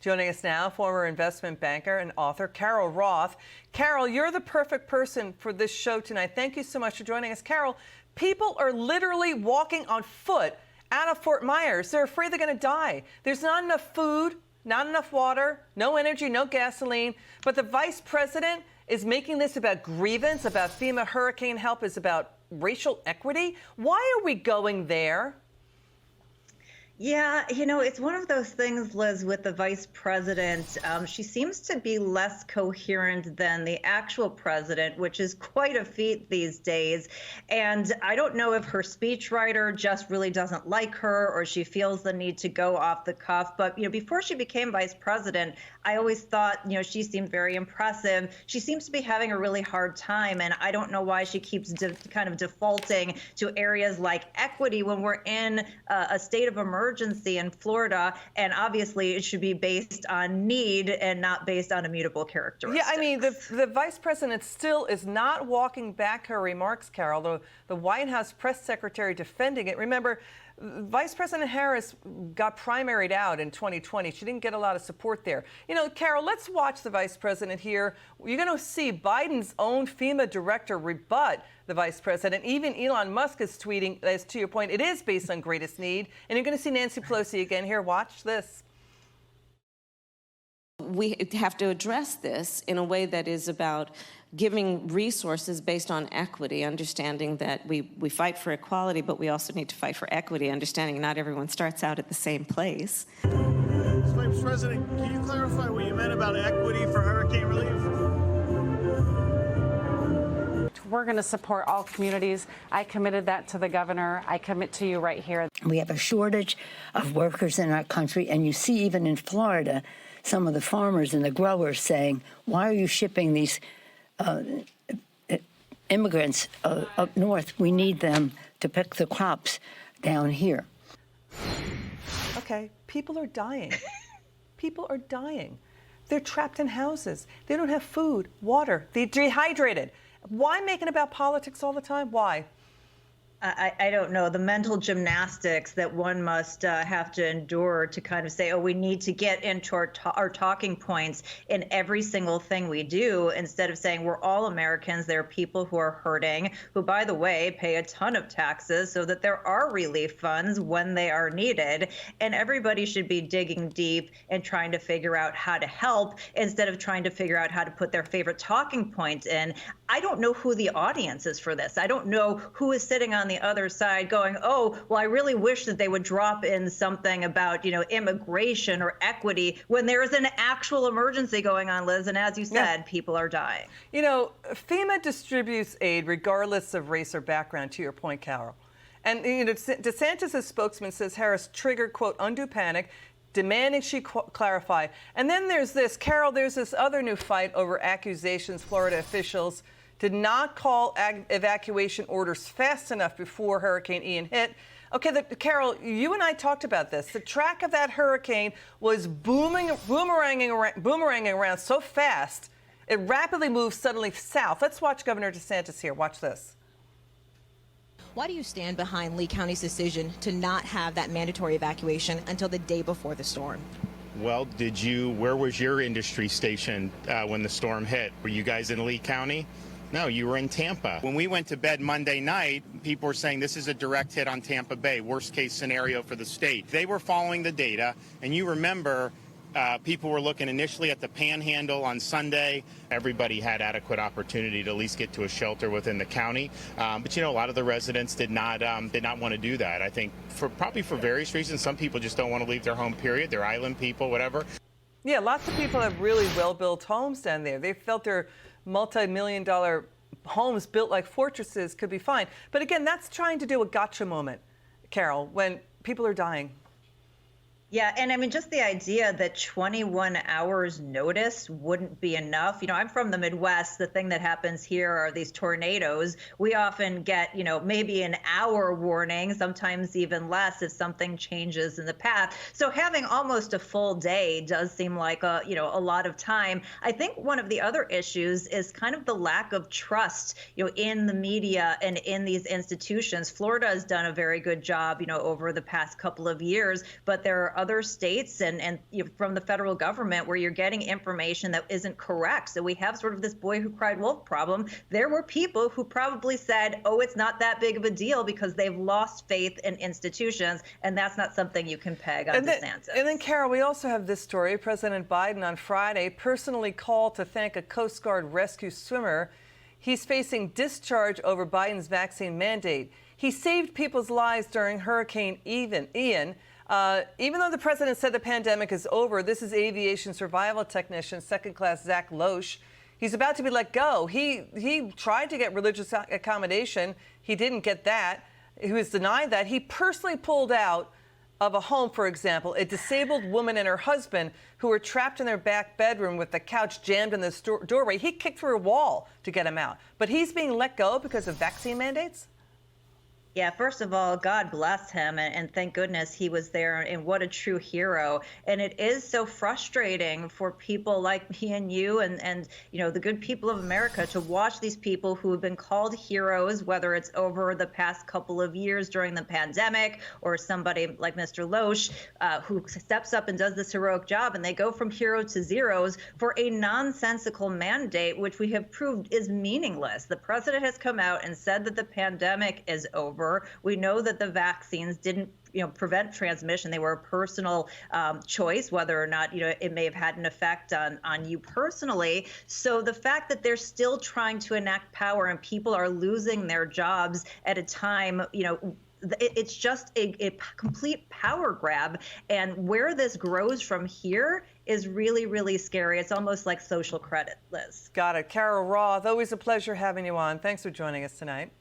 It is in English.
Joining us now, former investment banker and author Carol Roth. Carol, you're the perfect person for this show tonight. Thank you so much for joining us. Carol, people are literally walking on foot out of Fort Myers. They're afraid they're going to die. There's not enough food, not enough water, no energy, no gasoline. But the vice president is making this about grievance, about FEMA hurricane help, is about racial equity. Why are we going there? Yeah, it's one of those things, Liz, with the vice president. She seems to be less coherent than the actual president, which is quite a feat these days. And I don't know if her speechwriter just really doesn't like her or she feels the need to go off the cuff. But, before she became vice president, I always thought, she seemed very impressive. She seems to be having a really hard time. And I don't know why she keeps kind of defaulting to areas like equity when we're in a state of emergency in Florida, and obviously it should be based on need and not based on immutable characteristics. Yeah, I mean, the vice president still is not walking back her remarks, Carol. The White House press secretary defending it. Remember, Vice President Harris got primaried out in 2020. She didn't get a lot of support there. Carol, let's watch the vice president here. You're going to see Biden's own FEMA director rebut the vice president. Even Elon Musk is tweeting, as to your point, it is based on greatest need. And you're going to see Nancy Pelosi again here. Watch this. We have to address this in a way that is about giving resources based on equity, understanding that we fight for equality, but we also need to fight for equity, understanding not everyone starts out at the same place. Vice President, can you clarify what you meant about equity for hurricane relief? We're going to support all communities. I committed that to the governor. I commit to you right here. We have a shortage of workers in our country, and you see even in Florida, some of the farmers and the growers saying, why are you shipping these immigrants up north? We need them to pick the crops down here. Okay, people are dying. People are dying. They're trapped in houses. They don't have food, water. They're dehydrated. Why make it about politics all the time? Why? I don't know, the mental gymnastics that one must have to endure to kind of say, oh, we need to get into our talking points in every single thing we do, instead of saying we're all Americans. There are people who are hurting, who, by the way, pay a ton of taxes so that there are relief funds when they are needed. And everybody should be digging deep and trying to figure out how to help instead of trying to figure out how to put their favorite talking points in. I don't know who the audience is for this. I don't know who is sitting on the other side going, oh, well, I really wish that they would drop in something about, immigration or equity when there is an actual emergency going on, Liz. And as you said, people are dying. FEMA distributes aid regardless of race or background, to your point, Carol. And DeSantis' spokesman says Harris triggered, quote, undue panic, demanding she clarify. And then there's this, Carol, there's this other new fight over accusations Florida officials did not call evacuation orders fast enough before Hurricane Ian hit. Okay, Carol, you and I talked about this. The track of that hurricane was boomeranging around so fast, it rapidly moved suddenly south. Let's watch Governor DeSantis here. Watch this. Why do you stand behind Lee County's decision to not have that mandatory evacuation until the day before the storm? Well, where was your industry stationed when the storm hit? Were you guys in Lee County? No, you were in Tampa. When we went to bed Monday night, people were saying this is a direct hit on Tampa Bay, worst case scenario for the state. They were following the data, and you remember people were looking initially at the Panhandle on Sunday. Everybody had adequate opportunity to at least get to a shelter within the county. But a lot of the residents did not want to do that. I think probably for various reasons. Some people just don't want to leave their home, period. They're island people, whatever. Yeah, lots of people have really well-built homes down there. They felt their multi-million-dollar homes built like fortresses could be fine. But again, that's trying to do a gotcha moment, Carol, when people are dying. Yeah, and I mean, just the idea that 21 hours notice wouldn't be enough. I'm from the Midwest. The thing that happens here are these tornadoes. We often get, maybe an hour warning, sometimes even less if something changes in the path. So having almost a full day does seem like a lot of time. I think one of the other issues is kind of the lack of trust, in the media and in these institutions. Florida has done a very good job, over the past couple of years, but there are other states and from the federal government where you're getting information that isn't correct. So we have sort of this boy who cried wolf problem. There were people who probably said, oh, it's not that big of a deal because they've lost faith in institutions, and that's not something you can peg on DeSantis. And then, Carol, we also have this story. President Biden on Friday personally called to thank a Coast Guard rescue swimmer. He's facing discharge over Biden's vaccine mandate. He saved people's lives during Hurricane Ian. Even though the president said the pandemic is over, this is aviation survival technician, second-class Zach Loesch. He's about to be let go. He tried to get religious accommodation. He didn't get that. He was denied that. He personally pulled out of a home, for example, a disabled woman and her husband who were trapped in their back bedroom with the couch jammed in the doorway. He kicked through a wall to get him out. But he's being let go because of vaccine mandates? Yeah, first of all, God bless him, and thank goodness he was there, and what a true hero. And it is so frustrating for people like me and you and the good people of America to watch these people who have been called heroes, whether it's over the past couple of years during the pandemic or somebody like Mr. Loesch who steps up and does this heroic job, and they go from hero to zeros for a nonsensical mandate, which we have proved is meaningless. The president has come out and said that the pandemic is over. We know that the vaccines didn't prevent transmission. They were a personal choice, whether or not it may have had an effect on you personally. So the fact that they're still trying to enact power and people are losing their jobs at a time, it's just a complete power grab. And where this grows from here is really, really scary. It's almost like social credit, Liz. Got it. Carol Roth, always a pleasure having you on. Thanks for joining us tonight.